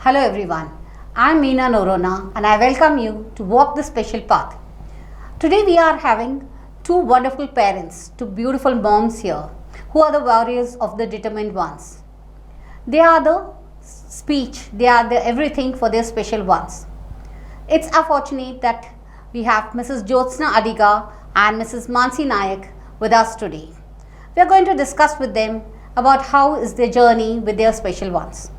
Hello everyone, I am Meena Norona and I welcome you to Walk the Special Path. Today we are having two wonderful parents, two beautiful moms here who are the warriors of the determined ones. They are the speech, they are the everything for their special ones. It's unfortunate that we have Mrs. Jyothsna Adiga and Mrs. Manasi Nayak with us today. We are going to discuss with them about how is their journey with their special ones.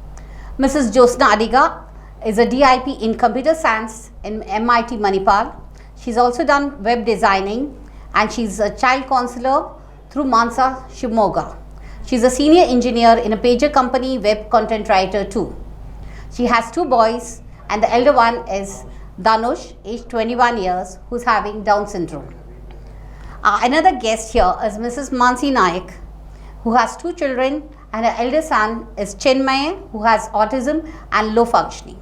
Mrs. Jyothsna Adiga is a DIP in computer science in MIT Manipal. She's also done web designing and she's a child counselor through Mansa Shimoga. She's a senior engineer in a pager company, web content writer too. She has two boys and the elder one is Danush, aged 21 years, who's having Down syndrome. Another guest here is Mrs. Manasi Nayak, who has two children, and her elder son is Chinmay, who has autism and low functioning.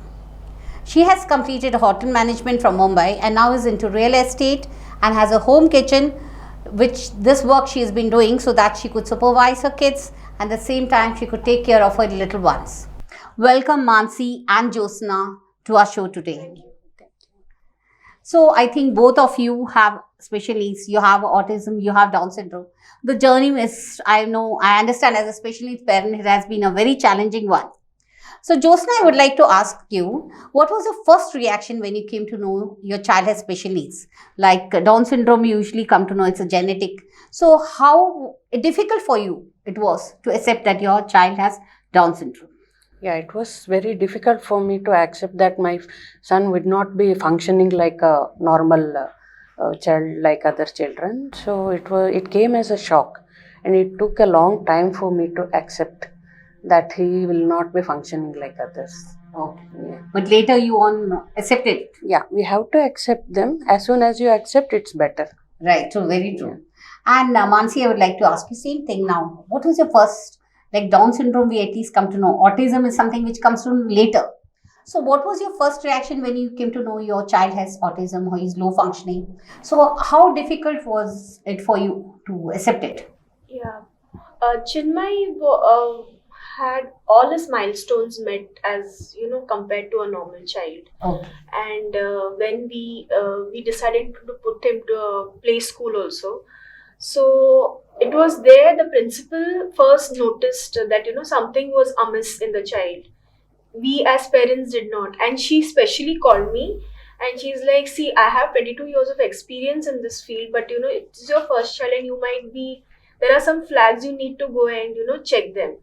She has completed hotel management from Mumbai and now is into real estate and has a home kitchen, which this work she has been doing so that she could supervise her kids and at the same time she could take care of her little ones. Welcome Mansi and Jyothsna to our show today. So I think both of you have special needs. You have autism, you have Down syndrome. The journey is, I understand as a special needs parent, it has been a very challenging one. So Jyothsna, I would like to ask you, what was your first reaction when you came to know your child has special needs? Like Down syndrome, you usually come to know it's a genetic. So how difficult for you it was to accept that your child has Down syndrome? Yeah, it was very difficult for me to accept that my son would not be functioning like a normal child like other children. So it came as a shock, and it took a long time for me to accept that he will not be functioning like others. Okay. Yeah. But later you accepted it. Yeah, we have to accept them. As soon as you accept, it's better. Right, so very true. And Mansi, I would like to ask you same thing now. What was your first, like Down syndrome we at least come to know. Autism is something which comes to later. So what was your first reaction when you came to know your child has autism or is low functioning? So how difficult was it for you to accept it? Yeah, Chinmay had all his milestones met as compared to a normal child. Okay. And when we decided to put him to a play school also, so it was there the principal first noticed that something was amiss in the child. We as parents did not, and she specially called me and she's like, see, I have 22 years of experience in this field, but it's your first child and there are some flags you need to go and check them.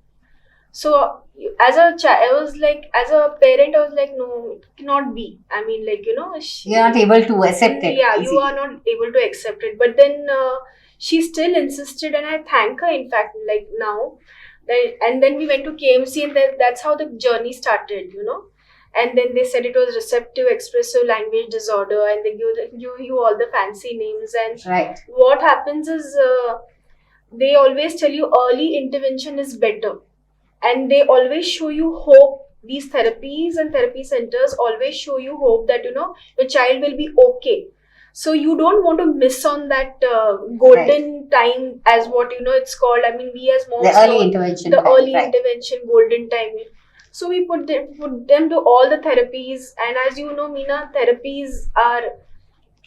So as a child, I was like, as a parent, I was like, no, it cannot be. I mean, like, you're not able to accept it. Yeah, you are not able to accept it. But then she still insisted, and I thank her, in fact, like now. And then we went to KMC, and that's how the journey started, And then they said it was receptive expressive language disorder, and they give you all the fancy names. And right. What happens is they always tell you early intervention is better. And they always show you hope. These therapies and therapy centers always show you hope that, your child will be okay. So you don't want to miss on that golden time as what, it's called. I mean, we as moms the early intervention. The early intervention, golden time. So we put them to all the therapies. And as you know, Meena, therapies are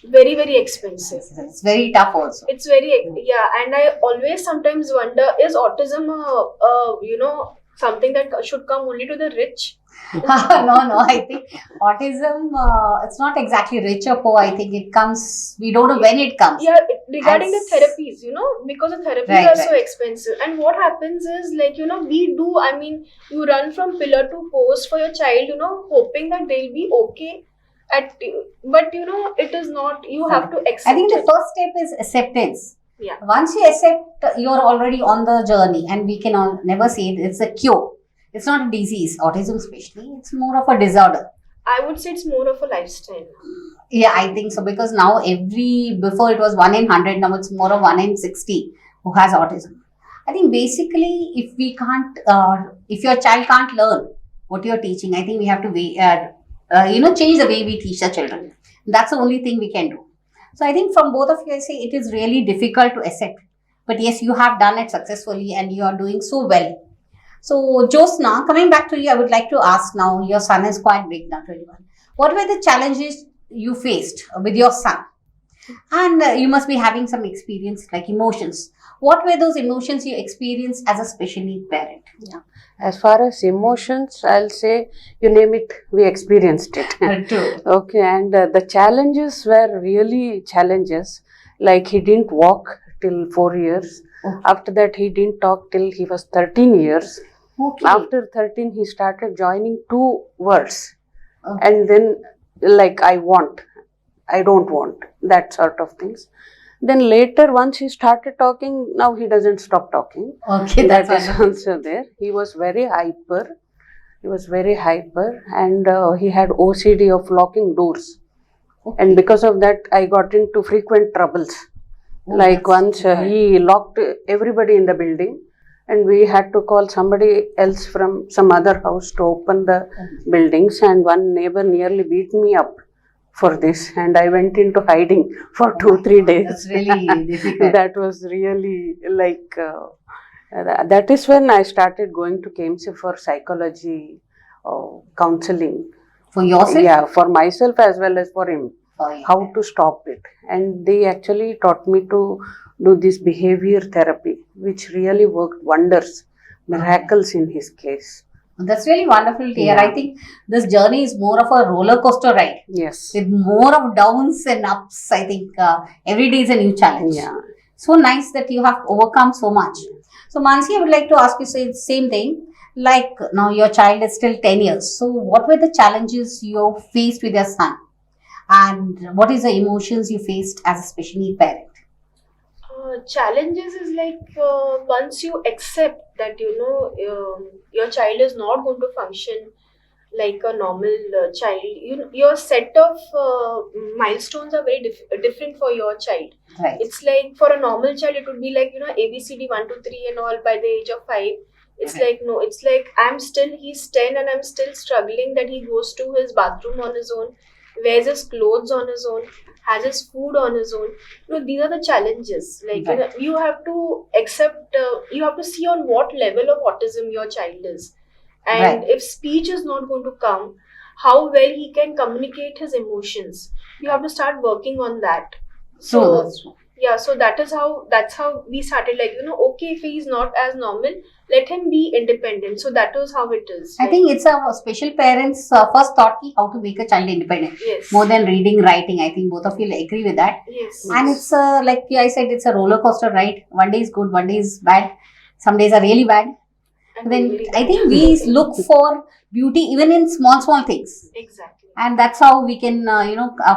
very, very expensive. It's very tough also. It's very, yeah. And I always sometimes wonder, is autism something that should come only to the rich? No, I think autism, it's not exactly rich or poor. I think it comes, we don't know when it comes. Yeah, regarding the therapies, because the therapies are so expensive. And what happens is, like, you run from pillar to post for your child, hoping that they'll be okay. But it is not, you have to accept. I think the first step is acceptance. Yeah. Once you accept, you're already on the journey, and we can never say it's a cure. It's not a disease, autism especially. It's more of a disorder. I would say it's more of a lifestyle. Yeah, I think so, because now before it was 1 in 100, now it's more of 1 in 60 who has autism. I think basically if your child can't learn what you're teaching, I think we have to change the way we teach the children. That's the only thing we can do. So I think from both of you, I say it is really difficult to accept. But yes, you have done it successfully and you are doing so well. So, Jyothsna, coming back to you, I would like to ask now, your son is quite big now, 21. What were the challenges you faced with your son? And you must be having some experience like emotions. What were those emotions you experienced as a special need parent? Yeah. As far as emotions, I'll say, you name it, we experienced it. True. Okay, and the challenges were really challenges. Like he didn't walk till 4 years. Okay. After that, he didn't talk till he was 13 years. Okay. After 13, he started joining 2 words. Okay. And then, like, I want, I don't want, that sort of things. Then later, once he started talking, now he doesn't stop talking. Okay, That that's is wonderful. also there. He was very hyper. He was very hyper, and he had OCD of locking doors. Okay. And because of that, I got into frequent troubles. Oh, Like that's once good. he locked everybody in the building, and we had to call somebody else from some other house to open the buildings. And one neighbor nearly beat me up for this, and I went into hiding for Oh 2-3 days. That's really difficult. That was really like that is when I started going to KMC for psychology counseling. For yourself? Yeah, for myself as well as for him. For you. How to stop it. And they actually taught me to do this behavior therapy, which really worked wonders, miracles in his case. That's really wonderful to hear. Yeah. I think this journey is more of a roller coaster ride Yes. with more of downs and ups. I think every day is a new challenge. Yeah. So nice that you have overcome so much. So, Manasi, I would like to ask you the same thing. Like now, your child is still 10 years. So, what were the challenges you faced with your son? And what is the emotions you faced as a special need parent? Challenges is like once you accept that your child is not going to function like a normal child, your set of milestones are very different for your child. Right. It's like for a normal child it would be like ABCD 1 2 3 and all by the age of 5. It's Right. like no, it's like he's 10 and I'm still struggling that he goes to his bathroom on his own, wears his clothes on his own, has his food on his own. These are the challenges. Like Right. you have to accept, you have to see on what level of autism your child is, and Right. if speech is not going to come, how well he can communicate his emotions. You have to start working on that. So, So that's true. yeah, so that's how we started. Like okay, if he's not as normal, let him be independent. So that was how it is. I think it's a special parents' first thought key how to make a child independent. Yes. More than reading, writing. I think both of you agree with that. Yes. And it's like I said, it's a roller coaster ride. One day is good, one day is bad. Some days are really bad. And Then very I bad. think we look for beauty even in small things, Exactly. and that's how we can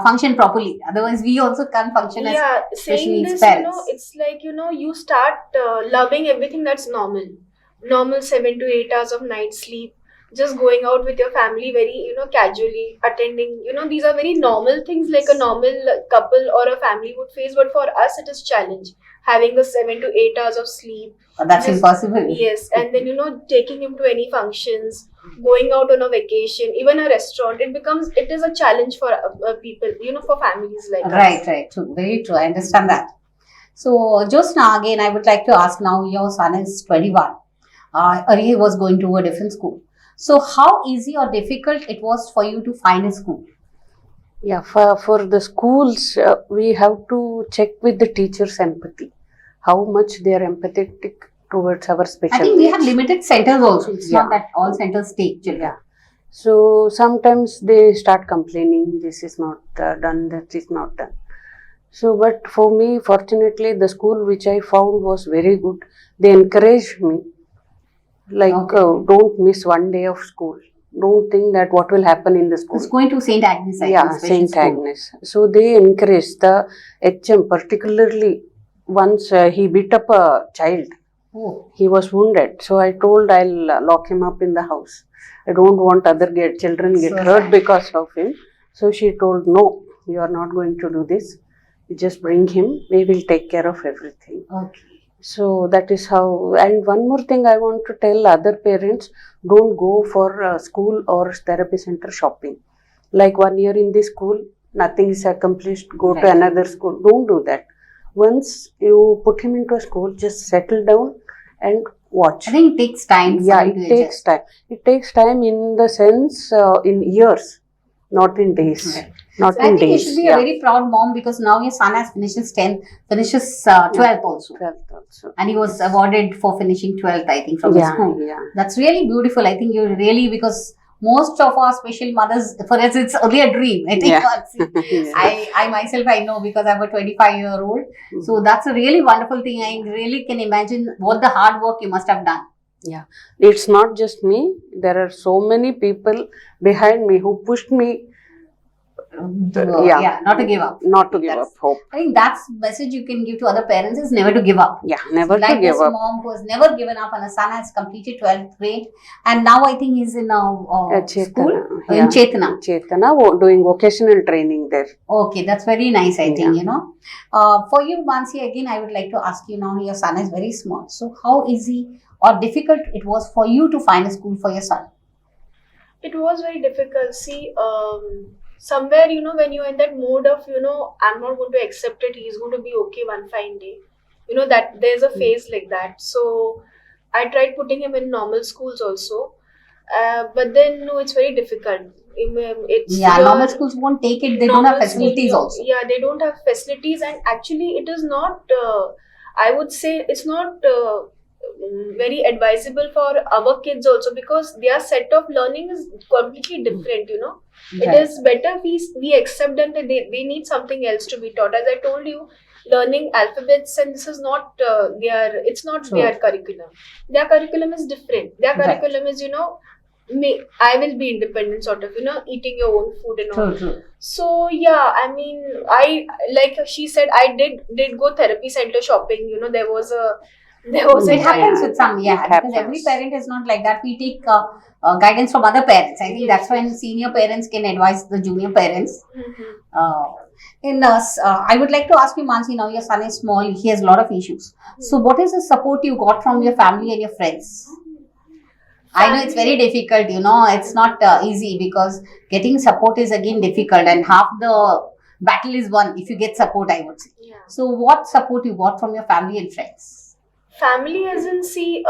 function properly. Otherwise, we also can't function as Yeah, special saying needs this, parents. it's like you start loving everything that's normal 7 to 8 hours of night sleep, just going out with your family very casually, attending, these are very normal things like a normal couple or a family would face, but for us it is challenge having a 7 to 8 hours of sleep. But that's Just- impossible. Yes, and then taking him to any functions, going out on a vacation, even a restaurant, it is a challenge for people, for families like us. Right, true, very true. I understand that. So, Jyothsna, again, I would like to ask now. Your son is 21. Earlier he was going to a different school. So, how easy or difficult it was for you to find a school? Yeah, for the schools, we have to check with the teachers' empathy, how much they are empathetic towards our special I think we needs. have limited centers also. It's Yeah. not that all centers take children. Yeah. So sometimes they start complaining, this is not done, that is not done. So, but for me, fortunately, the school which I found was very good. They encouraged me, like, Okay. don't miss one day of school. Don't think that what will happen in the school. It's going to St. Agnes, I Yeah, think, special Saint school. Agnes. So they encouraged the HM, particularly once he beat up a child. Oh, He was wounded. So I told I'll lock him up in the house. I don't want other children get So hurt sad. because of him. So she told, no, you are not going to do this. You just bring him. We will take care of everything. okay. So that is how. And one more thing I want to tell other parents, don't go for school or therapy center shopping. Like 1 year in this school, nothing is accomplished, go to Right. another school. Don't do that. Once you put him into a school, just settle down and watch. I think it takes time for Yeah, you it to takes adjust. time. It takes time in the sense in years, not in days. Right. Not So I in think you days. should be a very proud mom because now your son has finishes 10th, finishes 12th also. 12th also. And he was awarded for finishing 12th, I think, from the school. Yeah. That's really beautiful. I think you really, because most of our special mothers, for us, it's only a dream. I think. Yeah. I myself, I know because I'm a 25-year-old. So that's a really wonderful thing. I really can imagine what the hard work you must have done. Yeah, it's not just me. There are so many people behind me who pushed me. Not to give up. Not to give up hope. I think that's the message you can give to other parents is never to give up. Yeah, never like to give this up. mom who has never given up and her son has completed 12th grade and now I think he's in a school in Jyothsna. Jyothsna, doing vocational training there. Okay, that's very nice, I think, you know. For you, Manasi, again, I would like to ask you now, your son is very smart. So how easy or difficult it was for you to find a school for your son? It was very difficult. See, somewhere, you know, when you're in that mode of, you know, I'm not going to accept it, he's going to be okay one fine day. You know, that there's a phase like that. So I tried putting him in normal schools also. But then, no, it's very difficult. Normal schools won't take it. They don't have facilities also. Yeah, they don't have facilities. And actually, it is not, I would say, it's not very advisable for our kids also because their set of learning is completely different, you know. Right. It is better we accept them that they need something else to be taught. As I told you, learning alphabets and this is not it's not their curriculum. Their curriculum is different. Their curriculum is, you know, I will be independent, sort of, you know, eating your own food and all. True. So yeah, I mean, I, like she said, I did go therapy center shopping. You know, there was a it happens with some, because every parent is not like that. We take guidance from other parents. I think that's when senior parents can advise the junior parents. I would like to ask you, Manasi, now your son is small, he has a lot of issues. So what is the support you got from your family and your friends? I know it's very difficult, you know, it's not easy because getting support is again difficult and half the battle is won if you get support, I would say. Yeah. So what support you got from your family and friends? Family as in see,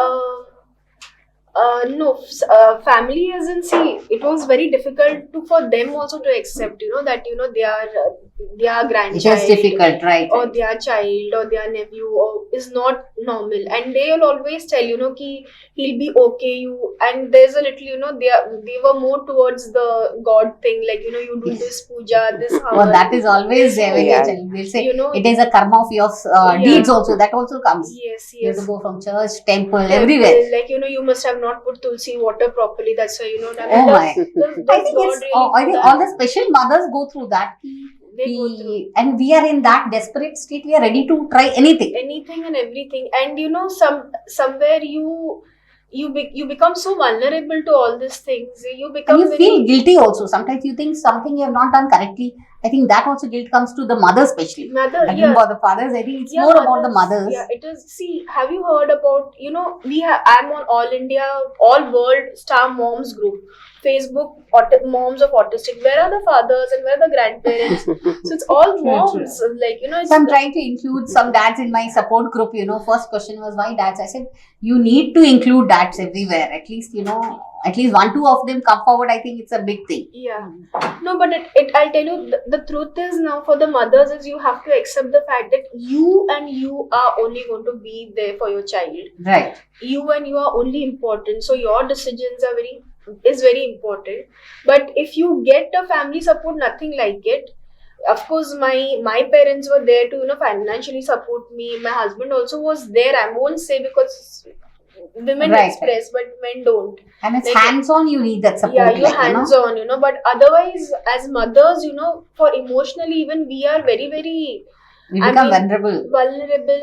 family as in see, it was very difficult for them also to accept, you know, that, you know, their grandchild. It was difficult, right? Or their child or their nephew or is not normal, and they will always tell, you know, ki he'll be okay. And there's a little, you know, they were more towards the God thing, like, you know, you do this puja, this. Well, that is always there when you're telling. They'll say, you know, it is a karma of your deeds also. That also comes. Yes. You have to go from church, temple, everywhere. Like, you know, you must have not put tulsi water properly. That's why, you know. Oh my! I think all the special mothers go through that. And we are in that desperate state. We are ready to try anything and everything. And you know, somewhere you become so vulnerable to all these things. You become and you feel guilty also. Sometimes you think something you have not done correctly. I think that also guilt comes to the mother especially. Mother, for the fathers, I think it's more about the mothers. Yeah, it is. See, have you heard about, you know, I'm on All India, All World Star Moms group. Facebook, moms of autistic. Where are the fathers and where are the grandparents? So it's all moms. True. Like, you know. So I'm trying to include some dads in my support group. You know, first question was why dads? I said you need to include dads everywhere. At least, you know, at least 1-2 of them come forward. I think it's a big thing. Yeah. No, but I'll tell you, the truth is now for the mothers is you have to accept the fact that you are only going to be there for your child. Right. You are only important. So your decisions is very important. But if you get a family support, nothing like it. Of course, my parents were there to, you know, financially support me. My husband also was there. I won't say because women express, but men don't. And it's like, hands-on, you need that support. Yeah, you're hands-on, you know. But otherwise, as mothers, you know, for emotionally, even we are very, very... We become vulnerable.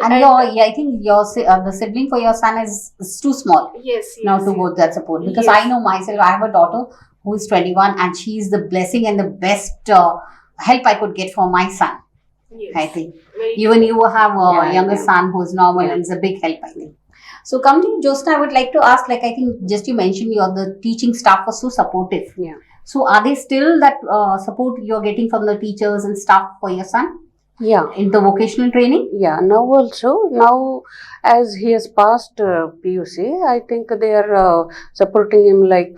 And I think the sibling for your son is too small. Yes. Now to go that support. Because I know myself, I have a daughter who is 21 and she is the blessing and the best help I could get for my son. Yes. I think. Even you have a younger son who is normal and it's a big help, I think. So coming to Jyothsna, I would like to ask, like I think just you mentioned the teaching staff was so supportive. Yeah. So are they still that support you're getting from the teachers and staff for your son? Yeah. in the vocational training? Yeah, now also, now as he has passed PUC, I think they are supporting him like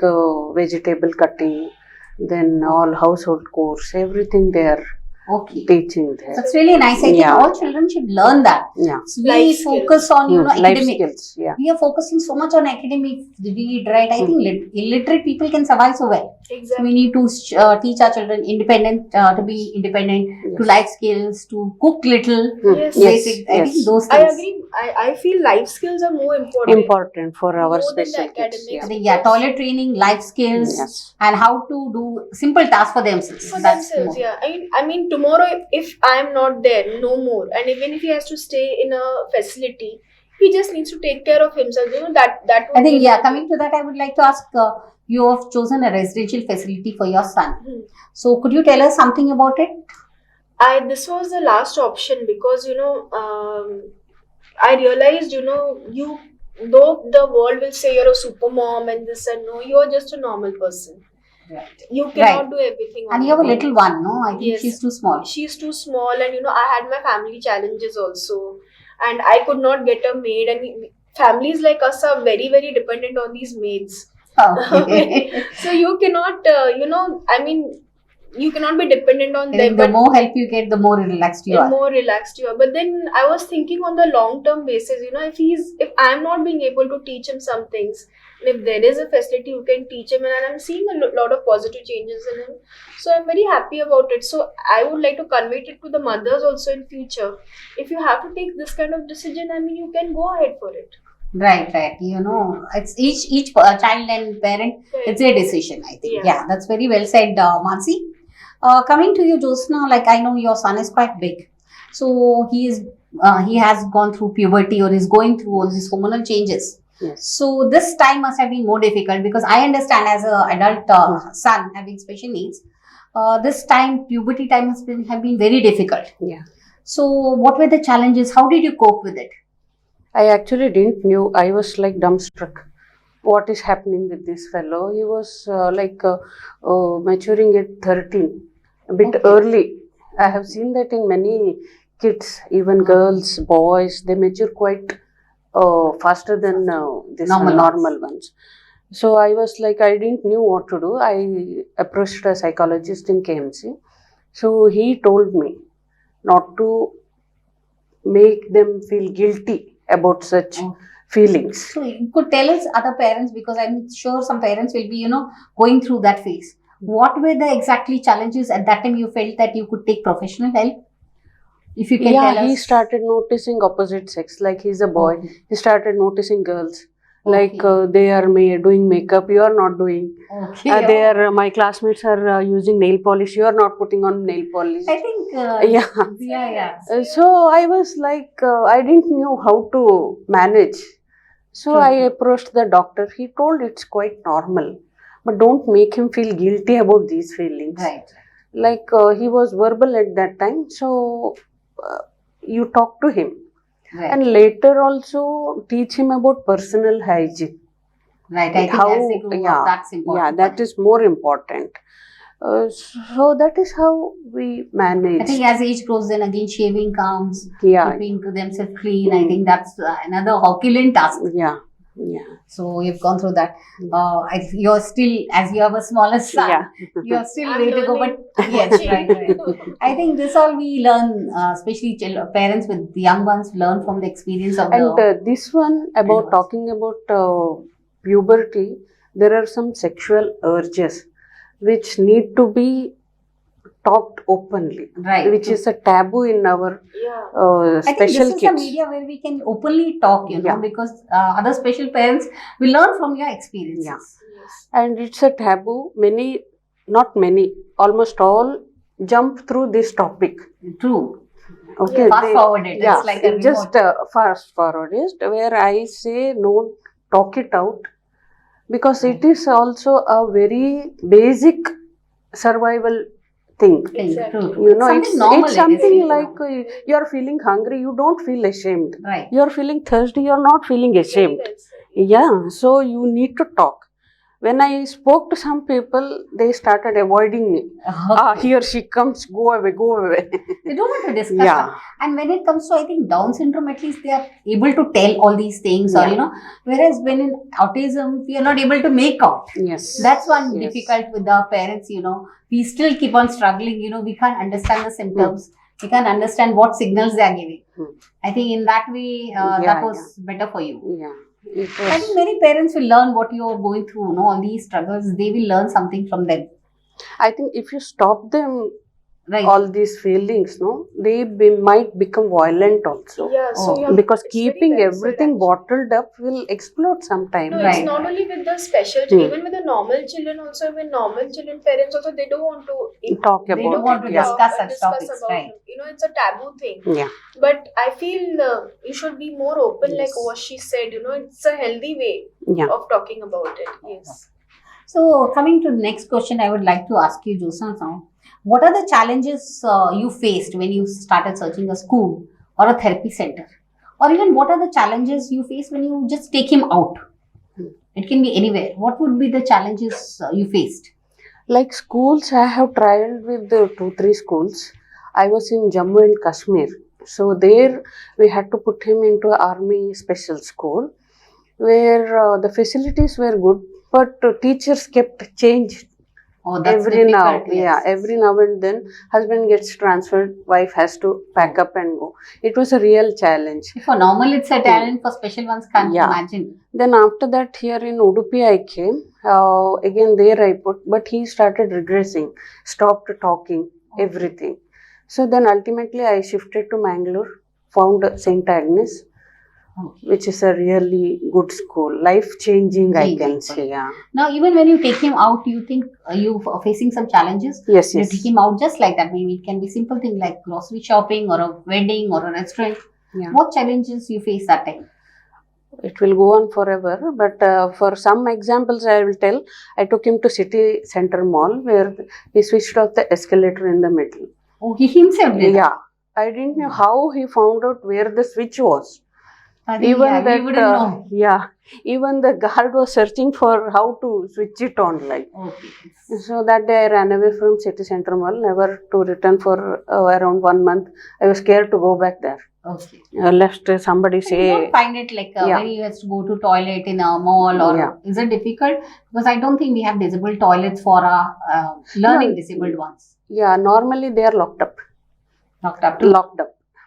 vegetable cutting, then all household chores, everything they are Okay. teaching there. That's really nice. I think Yeah. all children should learn that. Yeah. So we Life focus skills. on, Life academic. skills, yeah. We are focusing so much on academic, read, write. I think illiterate people can survive so well. So Exactly. we need to teach our children independent, to be independent, to Yes. life skills, to cook little, Yes. basic. I Yes. think those I things. agree. I feel life skills are more important. Important for our More than the special kids. academics. I Yeah. think, yeah, toilet training, life skills, Yes. and how to do simple tasks for themselves. For That's themselves, more. yeah. I mean, tomorrow if I'm not there, no more. And even if he has to stay in a facility, he just needs to take care of himself. You know that would I think, be yeah, enough. coming to that, I would like to ask, you have chosen a residential facility for your son. Hmm. So, could you tell us something about it? This was the last option because I realized you though the world will say you're a super mom and this and no, you're just a normal person. Right. You cannot do everything. And on you have a your own. little one, no? I think Yes. she's too small. She's too small, and I had my family challenges also, and I could not get a maid. And families like us are very very dependent on these maids. Okay. So you cannot, you cannot be dependent on I them. think the more help you get, the more relaxed you The are. more relaxed you are. But then I was thinking on the long term basis, if I'm not being able to teach him some things, and if there is a facility who can teach him, and I'm seeing a lot of positive changes in him, so I'm very happy about it. So I would like to convey it to the mothers also in future. If you have to take this kind of decision, you can go ahead for it. Right. It's each child and parent. It's their decision. I think. Yeah. Yeah, that's very well said, Mansi. Coming to you, Jyothsna, like I know your son is quite big, so he has gone through puberty or is going through all these hormonal changes. Yes. So this time must have been more difficult because I understand as an adult son having special needs, this time puberty time have been very difficult. Yeah. So what were the challenges? How did you cope with it? I actually didn't knew. I was like dumbstruck. What is happening with this fellow? He was maturing at 13, a bit Okay. early. I have seen that in many kids, even girls, boys, they mature quite faster than this normal ones. So I was like, I didn't knew what to do. I approached a psychologist in KMC. So he told me not to make them feel guilty about such feelings. So you could tell us other parents, because I'm sure some parents will be, going through that phase. What were the exactly challenges at that time you felt that you could take professional help? If you can tell us. He started noticing opposite sex. Like he's a boy. Okay. He started noticing girls. Like Okay. they are doing makeup. You are not doing. Okay. My classmates are using nail polish. You are not putting on nail polish. I think. Yeah. So I was like, I didn't know how to manage. So True. I approached the doctor. He told it's quite normal, but don't make him feel guilty about these feelings. Right. Like he was verbal at that time, so you talk to him, Right. and later also teach him about personal hygiene. Right. I think as they grow up, that's important. Yeah, that is more important. So that is how we manage. I think as age grows, then again shaving comes, Yeah. keeping themselves clean. I think that's another Herculean task. Yeah. So you've gone through that. You're still, as you have a smaller son, Yeah. you have still I'm way to go. But learning. yes, right. I think this all we learn, especially parents with the young ones learn from the experience of And the. this one about adults. talking about puberty, there are some sexual urges which need to be talked openly, Right. which is a taboo in our Yeah. I think this special is a kids. media where we can openly talk, Yeah. because other special parents will learn from your experiences. Yeah. Yes. And it's a taboo. Not many, almost all jump through this topic. True. Okay, Fast forwarded. It's Yeah, like a just fast forwarded, where I say no, talk it out, because it is also a very basic survival thing. Exactly. True. It's normal, it's it is. something like you are feeling hungry, you don't feel ashamed. Right. You are feeling thirsty, you are not feeling ashamed. Very well said. Yeah, so you need to talk. When I spoke to some people, they started avoiding me. Here she comes, go away, go away. They don't want to discuss Yeah. that. And when it comes to, I think, Down syndrome, at least they are able to tell all these things, or Yeah. whereas when in autism, we are not able to make out. Yes. That's one Yes. difficult with our parents, we still keep on struggling, we can't understand the symptoms, we can't understand what signals they are giving. I think in that way, that was better for you. Yeah. I think many parents will learn what you are going through, all these struggles, they will learn something from them. I think if you stop them, Right. all these feelings, they might become violent also. Yeah, so Oh. you have, Because it's very keeping well said, everything actually. bottled up will explode sometime. No, Right. it's not only with the special children, even with the normal children also, when normal children, parents also, they don't want to Talk They about don't want it. to Yeah. discuss such topics, about right. it. It's a taboo thing. Yeah. But I feel you should be more open, like Yes. what she said, it's a healthy way Yeah. of talking about it. Yes. So, coming to the next question, I would like to ask you, Jyothsna, now, what are the challenges you faced when you started searching a school or a therapy center? Or even what are the challenges you face when you just take him out? It can be anywhere. What would be the challenges you faced? Like schools, I have tried with the 2-3 schools. I was in Jammu and Kashmir. So there we had to put him into army special school where the facilities were good, but teachers kept changed. Oh, that's Every now, difficult. Yes. every now and then, husband gets transferred, wife has to pack up and go. It was a real challenge. For normal, it's a talent. For special ones, can't Yeah. imagine. Then after that, here in Udupi I came. Again there I put, but he started regressing, stopped talking, everything. So then ultimately I shifted to Mangalore, found St. Agnes, which is a really good school, life-changing, I can say. Yeah. Now, even when you take him out, you think you are facing some challenges? Yes, You yes. take him out just like that. Maybe it can be simple thing like grocery shopping or a wedding or a restaurant. Yeah. What challenges you face that time? It will go on forever, but for some examples I will tell. I took him to City Center Mall where he switched off the escalator in the middle. Oh, he himself did. Yeah. I didn't know how he found out where the switch was. I think, Even we that, wouldn't know. even the guard was searching for how to switch it on, like. Okay. So that day I ran away from City Center Mall, never to return for around 1 month. I was scared to go back there. Okay. Lest somebody You say, don't find it like when you have to go to toilet in a mall or is it difficult? Because I don't think we have disabled toilets for learning disabled ones. yeah, normally they are locked up. Locked up.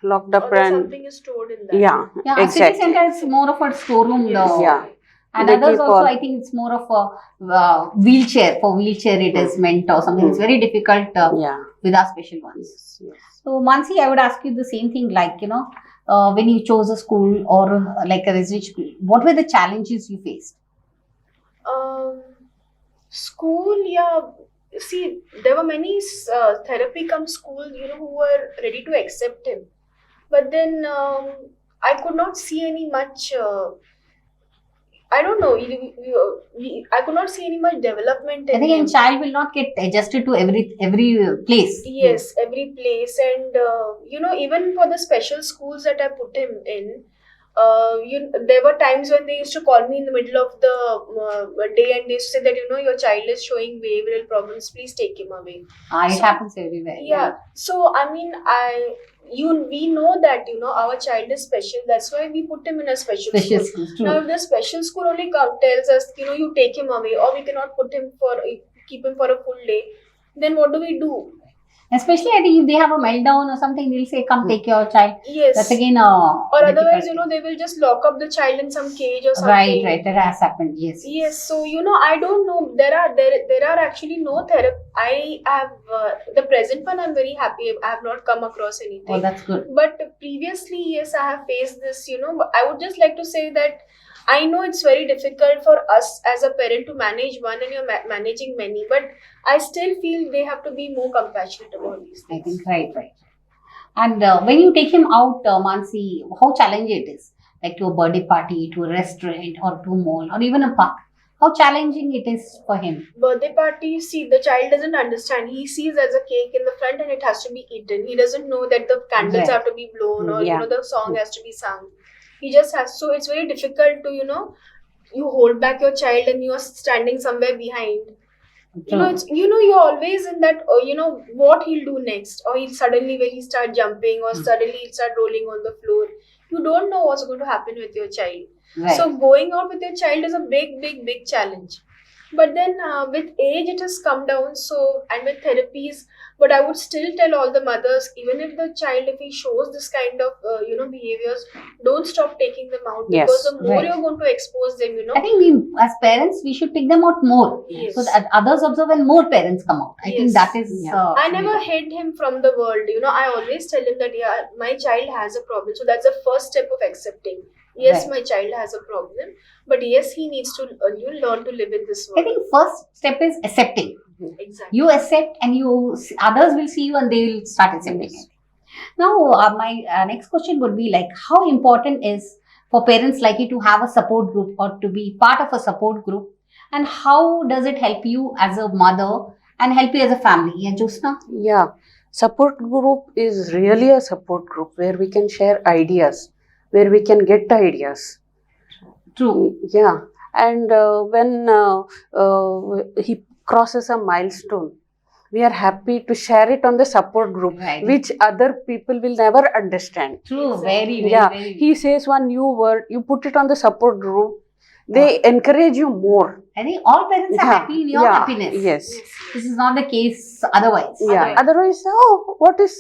Or something is stored in that. Yeah, Yeah, exactly. city center is more of a storeroom. Yes. Yeah. And They others keep also, all- I think it's more of a wheelchair. For wheelchair, it is meant or something. It's very difficult Yeah. with our special ones. Yes. So, Mansi, I would ask you the same thing. Like when you chose a school or like a residential school, what were the challenges you faced? School, yeah. See, there were many therapy come school, who were ready to accept him. But then I could not see any much. I don't know. I could not see any much development in I think him. a child will not get adjusted to every place. Yes, every place, and even for the special schools that I put him in, there were times when they used to call me in the middle of the day, and they used to say that your child is showing behavioral problems. Please take him away. It happens everywhere. Yeah. So I mean, we know that our child is special. That's why we put him in a special school. schools too. Now, if the special school only tells us, you take him away, or we cannot keep him for a full day, then what do we do? Especially, I think if they have a meltdown or something, they'll say, "Come, take your child." Yes. That's again or otherwise, difficult. they will just lock up the child in some cage or something. Right. That has happened. Yes. Yes. So I don't know. There are actually no therapy. I have the present one. I'm very happy. I have not come across anything. Oh, that's good. But previously, yes, I have faced this. But I would just like to say that I know it's very difficult for us as a parent to manage one, and you're managing many. But I still feel they have to be more compassionate about these I things. think right. And when you take him out, Mansi, how challenging it is, like to a birthday party, to a restaurant, or to a mall, or even a park. How challenging it is for him. Birthday party, see, the child doesn't understand. He sees as a cake in the front and it has to be eaten. He doesn't know that the candles have to be blown or Yeah. the song has to be sung. He just has. So it's very difficult to you hold back your child and you are standing somewhere behind. True. You're always in that, what he'll do next, or he'll suddenly, when he start jumping, or suddenly he'll start rolling on the floor. You don't know what's going to happen with your child. Right. So going out with your child is a big challenge. But then with age, it has come down. So, and with therapies, but I would still tell all the mothers, even if the child, if he shows this kind of, behaviors, don't stop taking them out, Yes, because the more right. you're going to expose them, I think we, as parents, we should pick them out more. Yes. So that others observe and more parents come out. I think Yes. that is. Yeah. I never hid him from the world. I always tell him that, yeah, my child has a problem. So that's the first step of accepting. Yes, Right. my child has a problem, but yes, he needs to learn to live in this I world. think first step is accepting. Exactly. You accept, and others will see you, and they will start accepting Yes. it. Now, my next question would be like, how important is for parents like you to have a support group or to be part of a support group, and how does it help you as a mother and help you as a family? Yeah, Jyothsna? Yeah, support group is really a support group where we can share ideas, where we can get ideas. True. Yeah, and when he crosses a milestone, we are happy to share it on the support group, Right. which other people will never understand. True. Exactly. Very, Yeah, very. he says one new word, you put it on the support group, they encourage you more. I think all parents are Yeah, happy in your yeah, happiness. Yes. This is not the case otherwise. Yeah. Right. Otherwise, what is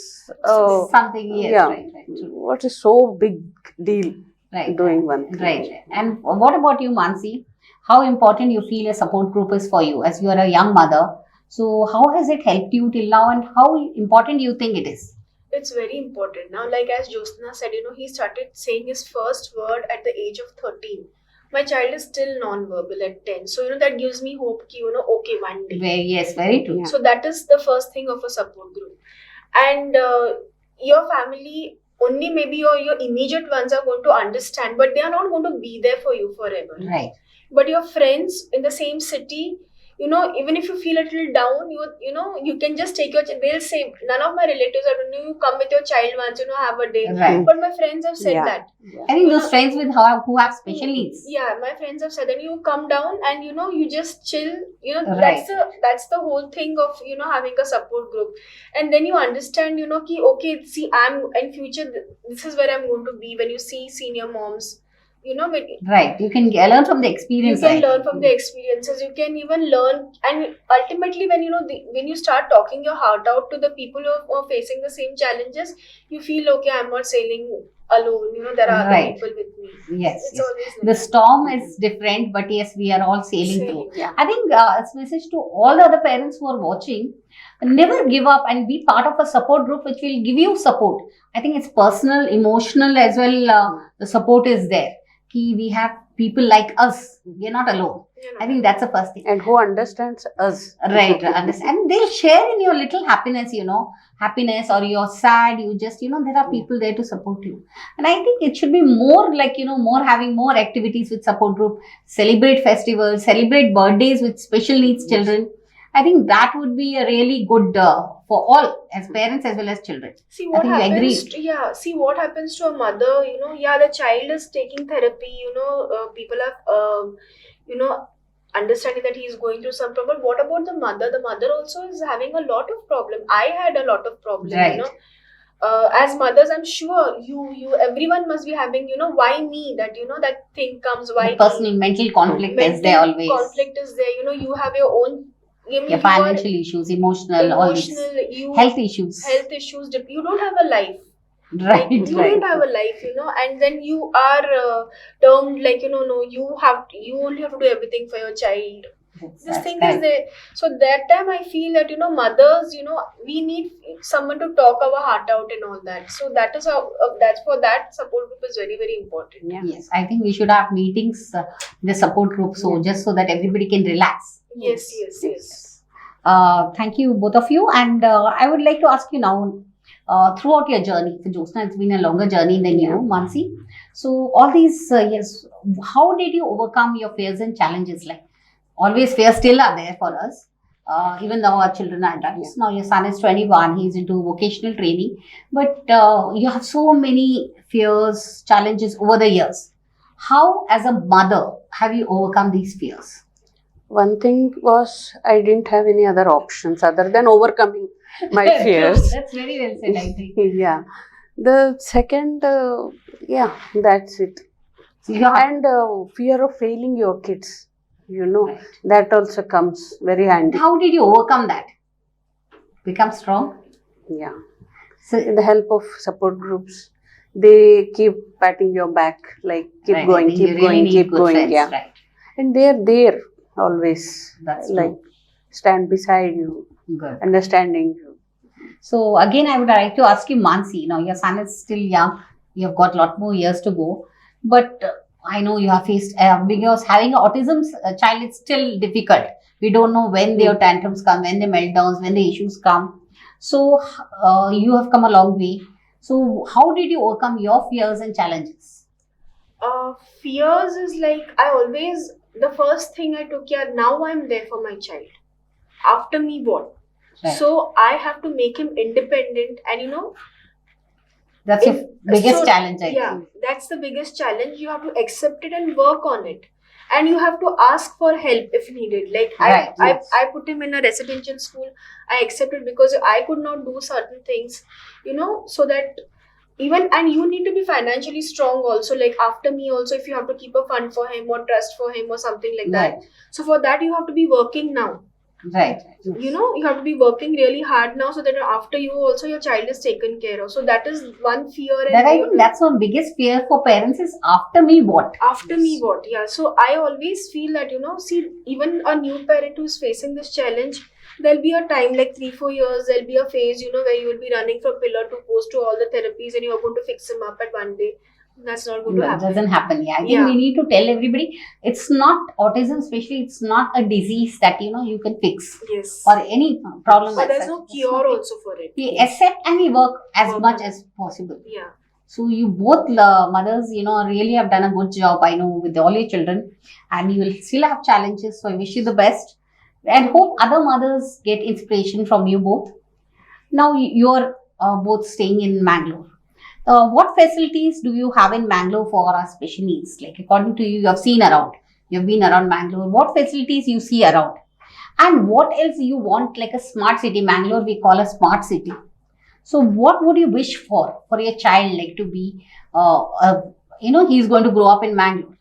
Something, yes, yeah. right. True. what is so big deal Right. doing one thing? Right. And what about you, Mansi? How important you feel a support group is for you as you are a young mother? So, how has it helped you till now, and how important do you think it is? It's very important. Now, like as Jyothsna said, he started saying his first word at the age of 13. My child is still non-verbal at 10. So, that gives me hope ki, okay, one day. Yes, very true. Yeah. So that is the first thing of a support group. And your family, only maybe your immediate ones are going to understand, but they are not going to be there for you forever. Right. But your friends in the same city, even if you feel a little down, you can just take they'll say, none of my relatives are doing, you come with your child once, have a day. Right. But my friends have said Yeah. that. I think those friends with who have special needs. Yeah, my friends have said that you come down and you just chill. Right. That's the whole thing of having a support group, and then you understand ki, okay, see, I'm in future. This is where I'm going to be when you see senior moms. When Right. You can learn from the you experience. can right? learn from the experiences. You can even learn, and ultimately, when when you start talking your heart out to the people who are facing the same challenges, you feel okay. I'm not sailing alone. There are Right. other people with me. Yes. It's yes. always like The that. storm is different, but yes, we are all sailing Sailing, through. yeah. I think it's a message to all the other parents who are watching. Never give up and be part of a support group which will give you support. I think it's personal, emotional as well. The support is there. We have people like us. We are not alone. I think that's the first thing. And who understands us? Right, understand. And they'll share in your little happiness, happiness or you're sad. You just, there are people there to support you. And I think it should be more like, more having more activities with support group, celebrate festivals, celebrate birthdays with special needs children. I think that would be a really good for all as parents as well as children. See I what think you happens. agree. See what happens to a mother. The child is taking therapy. People are, understanding that he is going through some problem. What about the mother? The mother also is having a lot of problem. I had a lot of problem. Right. As mothers, I'm sure everyone must be having. Why me? That that thing comes. Why The personal mental conflict is there always. Conflict is there. You have your own. Your financial issues, emotional, all these health issues. You don't have a life. Right, You right. don't have a life, and then you are termed like no, you only have to do everything for your child. This thing is there. So that time I feel that mothers, we need someone to talk our heart out and all that. So that is how that's for that support group is very, very important. Yeah. Yes, I think we should have meetings, the support group, so just so that everybody can relax. Yes. Thank you, both of you. And I would like to ask you now, throughout your journey, for Jyothsna, it's been a longer journey than you, Mansi. So, all these years, how did you overcome your fears and challenges? Like, always fears still are there for us, even though our children are adults. Now, your son is 21, he's into vocational training, but you have so many fears, challenges over the years. How, as a mother, have you overcome these fears? One thing was I didn't have any other options other than overcoming my True, fears. that's very well said, I think. Yeah. The second, that's it. So you have, And fear of failing your kids, right. that also comes very handy. How did you overcome that? Become strong? Yeah. So, With the help of support groups, they keep patting your back, like keep right, I going, think you keep really going, need keep good going. friends, Yeah. right. And they're there always, That's like true. stand beside you, Good. understanding you. So again, I would like to ask you, Mansi. Now your son is still young. You have got a lot more years to go, but I know you have faced because having autism child is still difficult. We don't know when their tantrums come, when the meltdowns, when the issues come. So you have come a long way. So how did you overcome your fears and challenges? Fears is like I always the first thing I took, yeah, now I'm there for my child. After me, what? Right. So I have to make him independent, and That's your biggest so, challenge, I yeah, think. that's the biggest challenge. You have to accept it and work on it, and you have to ask for help if needed. Like Right, yes. I put him in a residential school. I accepted because I could not do certain things, so that even, and you need to be financially strong also, like after me also, if you have to keep a fund for him or trust for him or something like that. Right. So for that you have to be working now. Right. You have to be working really hard now, so that after you also your child is taken care of. So that is one fear. And That I think that's one biggest fear for parents is after me what? After me what? Yeah. So I always feel that, see, even a new parent who's facing this challenge, there'll be a time like 3-4 years, there'll be a phase, where you will be running from pillar to post to all the therapies, and you're going to fix him up at one day. That's not going to No, it happen. doesn't happen. Yeah, I think Yeah. we need to tell everybody it's not autism, especially it's not a disease that you can fix Yes. or any problem. But as there's such. no It's cure not- also for it. We accept and we work as Work much on it. as possible. Yeah. So you both mothers, really have done a good job. I know with all your children, and you will still have challenges. So I wish you the best, and hope other mothers get inspiration from you both. Now you're both staying in Mangalore. What facilities do you have in Mangalore for our special needs? Like according to you, you have seen around. You've been around Mangalore. What facilities you see around? And what else you want like a smart city? Mangalore we call a smart city. So what would you wish for your child like to be, he's going to grow up in Mangalore.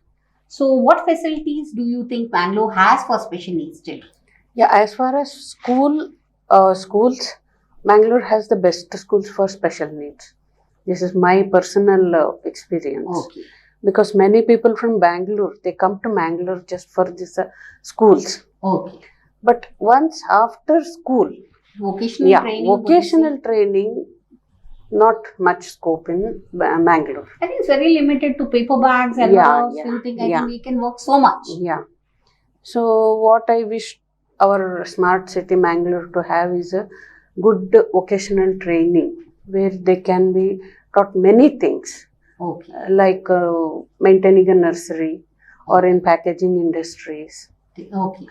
So what facilities do you think Mangalore has for special needs children? Yeah, as far as schools, Mangalore has the best schools for special needs. This is my personal experience. Okay. Because many people from Bangalore, they come to Mangalore just for this schools. Okay. But once after school, Vocational training. would you say? vocational training, not much scope in Mangalore. I think it's very limited to paper bags and Yeah, all. yeah, So you think I yeah. think we can work so much. Yeah. So what I wish our smart city Mangalore to have is a good vocational training where they can be taught many things, Okay. like maintaining a nursery or in packaging industries. Okay.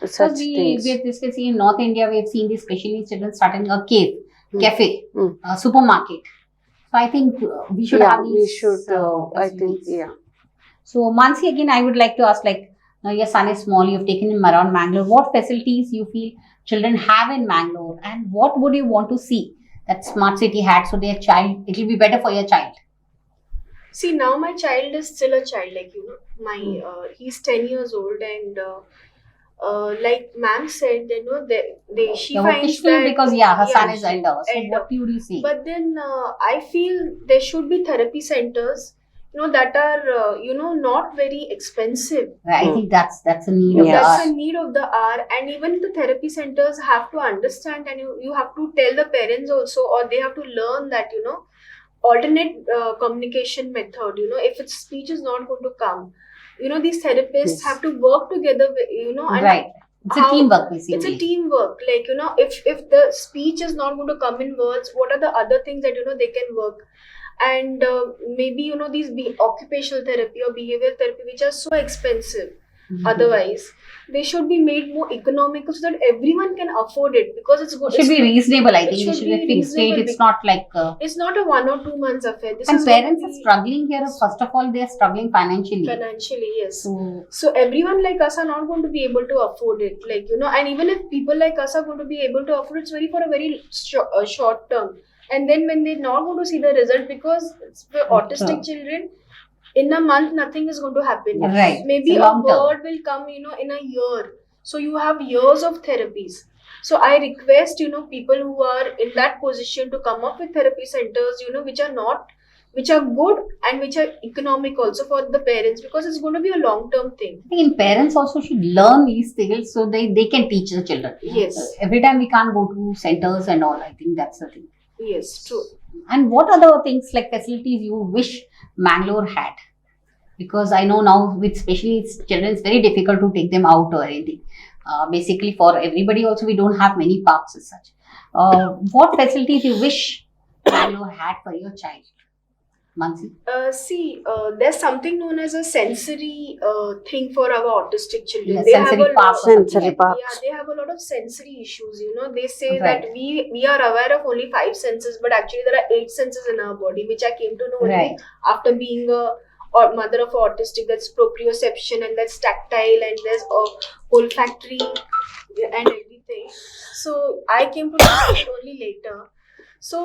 Such Because things. we have discussing in North India, we have seen these special needs children starting a cafe, Mm. a supermarket. So I think we should Yeah, have these. we should. I think, facilities. yeah. So Mansi, again, I would like to ask, like, now your son is small, you've taken him around Mangalore. What facilities you feel children have in Mangalore, and what would you want to see that smart city had so their child, it will be better for your child? See, now my child is still a child, like, he's 10 years old, and like ma'am said, she The finds vocational, that, because her son is she- elder. So elder. what would you see? But then I feel there should be therapy centers, that are, not very expensive. I think that's a need of the Yes. That's hour. a need of the hour, and even the therapy centers have to understand, and you have to tell the parents also, or they have to learn that, alternate communication method. If its speech is not going to come, these therapists Yes. have to work together with, and Right. It's a how- teamwork, it's basically. a teamwork. Like, if the speech is not going to come in words, what are the other things that they can work? And maybe these occupational therapy or behavioral therapy, which are so expensive. Otherwise, they should be made more economical so that everyone can afford it, because it's good. It should be reasonable, I think. It should should be be fixed rate. reasonable It's not like. It's not a 1 or 2 months affair. This And is parents going are to be struggling here. First of all, they are struggling financially. financially, yes. So, So everyone like us are not going to be able to afford it, like, you know. And even if people like us are going to be able to afford it, it's very for a very short term. And then when they're not going to see the result, because it's for autistic children, in a month nothing is going to happen. Right. Maybe It's a long term. word will come, you know, in a year. So you have years of therapies. So I request, you know, people who are in that position to come up with therapy centers, you know, which are good and which are economic also for the parents, because it's going to be a long term thing. I think parents also should learn these skills so they can teach the children. Yes. Every time we can't go to centers and all. I think that's the thing. Yes, true. And what other things like facilities you wish Mangalore had? Because I know now with especially children, it's very difficult to take them out or anything. Basically, for everybody also, we don't have many parks as such. What facilities you wish Mangalore had for your child? Mansi? There's something known as a sensory thing for our autistic children. Yeah, They have sensory a park lot, or something Sensory like parks. yeah, they have a lot of sensory issues. You know, they say Right. that we are aware of only 5 senses, but actually there are 8 senses in our body, which I came to know only Right. after being a mother of autistic. That's proprioception, and that's tactile, and there's olfactory and everything. So I came to know it only later. So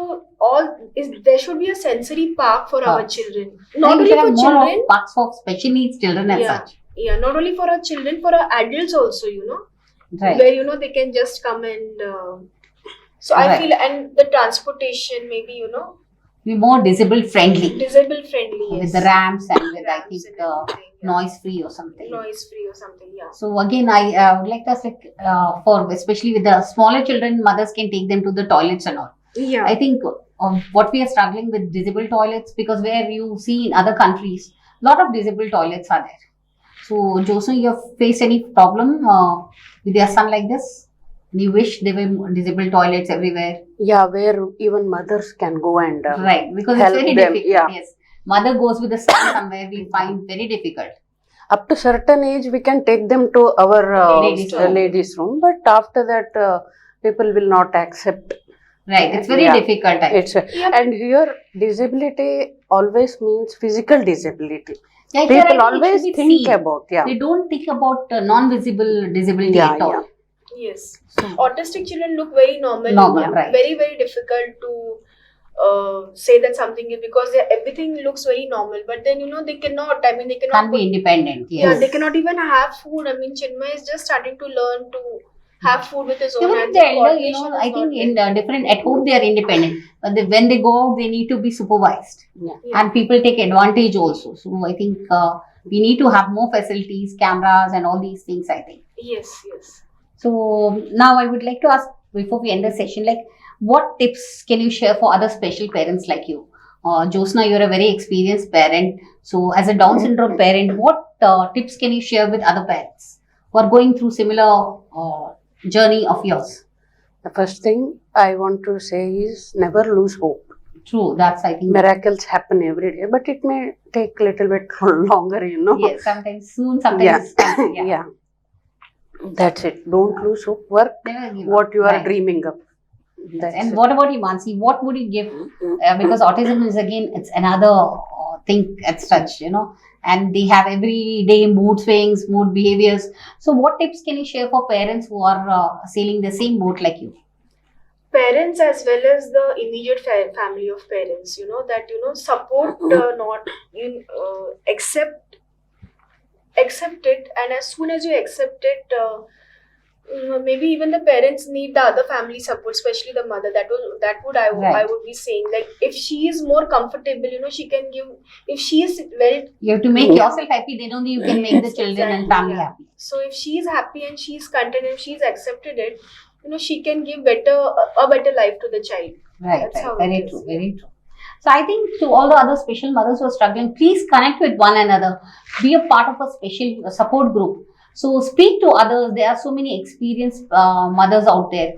there should be a sensory park for our Parks. children, I not think only there are for more children. of parks for special needs children as Yeah, such. yeah, not only for our children, for our adults also. You know, Right. where, you know, they can just come and. So I Right. feel, and the transportation, maybe, you know, Be more disabled friendly disabled friendly. Yes. with the ramps and with I Ramps think and everything, yeah. noise free or something. Noise free or something. Yeah. So again, I would like to ask, like, for especially with the smaller children, mothers can take them to the toilets and all. Yeah. I think what we are struggling with disabled toilets, because where you see in other countries, lot of disabled toilets are there. So Jyothsna, you have faced any problem with your son like this? You wish there were disabled toilets everywhere, Yeah, where even mothers can go and right? Because help it's very them, difficult. yeah. Yes, mother goes with the son somewhere, we find very difficult. up to certain age we can take them to our Ladies' room. but after that people will not accept. Right, it's very Yeah. difficult. I It's and here disability always means physical disability. Yeah, you're People right, it always should be think seen. about, yeah. They don't think about non-visible disability Yeah, at all. yeah. Yes. Autistic children look very normal. Normal, you know, right. Very, very difficult to say that something is, because everything looks very normal. But then, you know, they cannot. I mean, they cannot. Can't be independent. Yes. Yeah, they cannot even have food. I mean, Chinmay is just starting to learn to have food with his own Even hands. if they're elder, you Coordination know, is I think not in there. different, at home they are independent. But when they go out, they need to be supervised. Yeah. Yeah. And people take advantage also. So I think we need to have more facilities, cameras and all these things, I think. Yes, yes. So now I would like to ask, before we end the session, like, what tips can you share for other special parents like you? Jyothsna, you're a very experienced parent. So as a Down syndrome parent, what tips can you share with other parents who are going through similar journey of yours? The first thing I want to say is never lose hope. True, that's I think. Miracles happen every day, but it may take little bit longer, you know. Yes, sometimes soon, sometimes Yeah. it's coming, yeah. Yeah. That's it. Don't lose hope. Work Never give what up. you are Right. dreaming of. That's And it. what about you, Mansi? What would you give? Because autism is again, it's another thing as such, you know, and they have everyday mood swings, mood behaviors. So, what tips can you share for parents who are sailing the same boat like you? Parents as well as the immediate family of parents, you know, that, you know, support, not you accept it, and as soon as you accept it, maybe even the parents need the other family support, especially the mother. That would I Right. would be saying, like, if she is more comfortable, you know, she can give. If she is well, You have to make yourself happy, then only you can make the Yes, children and exactly, family yeah. happy. So if she is happy and she is content and she's accepted it, you know, she can give a better life to the child. Right, That's how right. Very it is, true, yeah. very true. So I think to all the other special mothers who are struggling, please connect with one another. Be a part of a special support group. So speak to others. There are so many experienced mothers out there.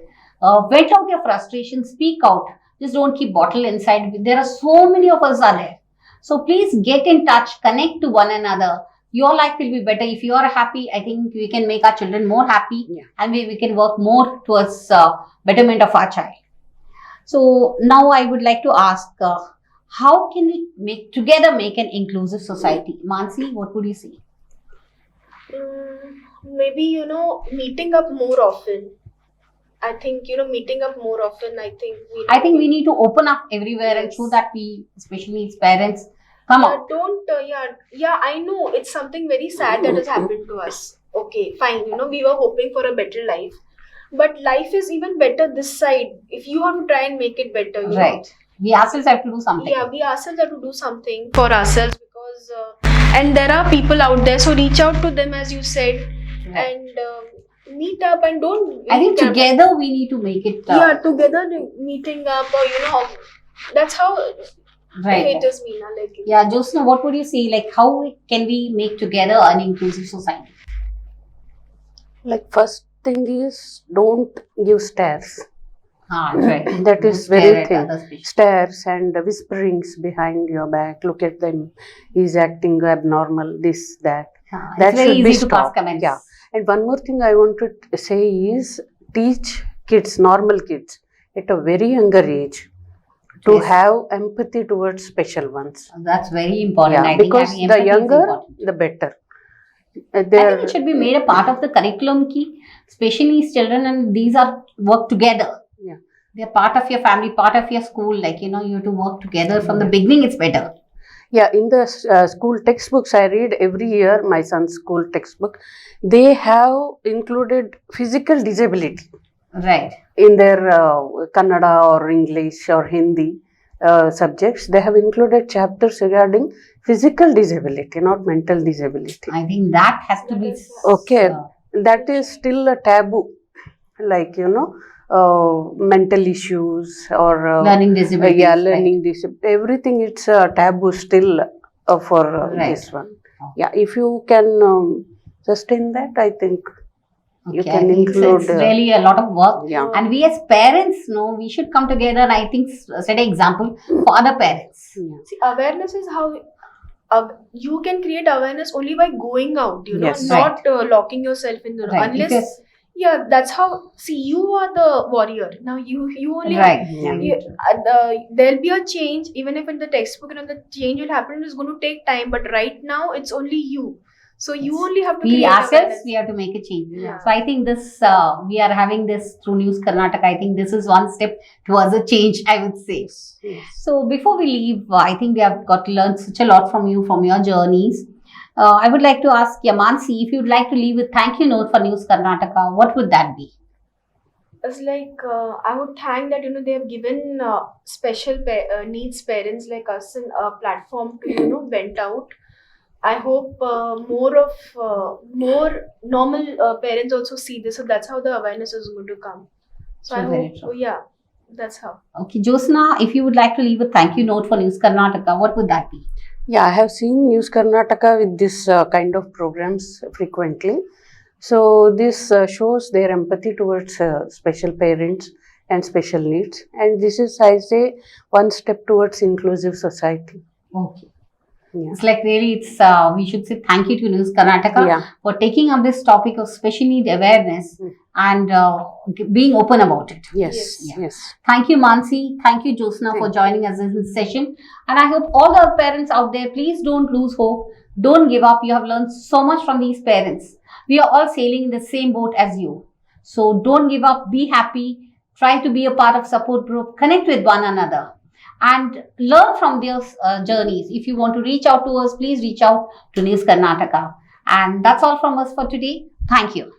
Vent out your frustration. Speak out. Just don't keep bottle inside. There are so many of us are there. So please get in touch. Connect to one another. your life will be better. If you are happy, I think we can make our children more happy, and we can work more towards betterment of our child. So now I would like to ask, how can we make an inclusive society? Mansi, what would you say? Maybe, meeting up more often. I think, meeting up more often, I think we need to open up everywhere and show that we, especially as parents, come out. I know it's something very sad that has happened to us. Okay, fine, we were hoping for a better life. But life is even better this side if you have to try and make it better. Right. We ourselves have to do something. Yeah, we ourselves have to do something for ourselves because, and there are people out there, so reach out to them as you said, and meet up and don't. I think together we need to make it. Together meeting up, or that's how. Right. It is Meena. Jyothsna, what would you say? Like, how can we make together an inclusive society? Like, first thing is, don't give stares. Right. That is very thin. Stares and whisperings behind your back. Look at them. He's acting abnormal. This, that. That should be easy stopped. To pass comments. Yeah. And one more thing I want to say is, teach kids, normal kids, at a very younger age, to have empathy towards special ones. That's very important. Yeah, because the younger, the better. I think it should be made a part of the curriculum, especially children, and these are work together. Yeah, they are part of your family, part of your school. Like, you have to work together from the beginning. It's better. Yeah, in the school textbooks I read every year, my son's school textbook, they have included physical disability. Right. In their Kannada or English or Hindi subjects, they have included chapters regarding physical disability, not mental disability. I think that has to be... Okay, that is still a taboo. Like, mental issues or... learning disability. Learning disability. Everything, it's a taboo still for this one. Yeah, if you can sustain that, I think... You can include. It's really a lot of work. Yeah. And we as parents, we should come together and I think set an example for other parents. Yeah. See, awareness is how you can create awareness only by going out, not locking yourself in the room. Right. Unless, that's how, see, you are the warrior. Now you only there'll be a change, even if in the textbook, the change will happen, it's going to take time. But right now, it's only you. So you only have to we ourselves, we have to make a change. Yeah. So I think this, we are having this through News Karnataka. I think this is one step towards a change, I would say. Yes. So before we leave, I think we have got to learn such a lot from you, from your journeys. I would like to ask Manasi, if you'd like to leave with thank you note for News Karnataka, what would that be? It's like, I would thank that, they have given special needs parents like us a platform to, vent out. I hope more normal parents also see this, so that's how the awareness is going to come. So I hope, that's how. Okay, Jyothsna, if you would like to leave a thank you note for News Karnataka, what would that be? Yeah, I have seen News Karnataka with this kind of programs frequently. So this shows their empathy towards special parents and special needs. And this is, I say, one step towards inclusive society. Okay. Yeah. It's like really, we should say thank you to News Karnataka for taking up this topic of special need awareness and being open about it. Yes. Thank you, Mansi. Thank you, Jyothsna, for joining us in this session. And I hope all the parents out there, please don't lose hope. Don't give up. You have learned so much from these parents. We are all sailing in the same boat as you. So don't give up. Be happy. Try to be a part of support group. Connect with one another. And learn from their journeys. If you want to reach out to us, please reach out to News Karnataka. And that's all from us for today. Thank you.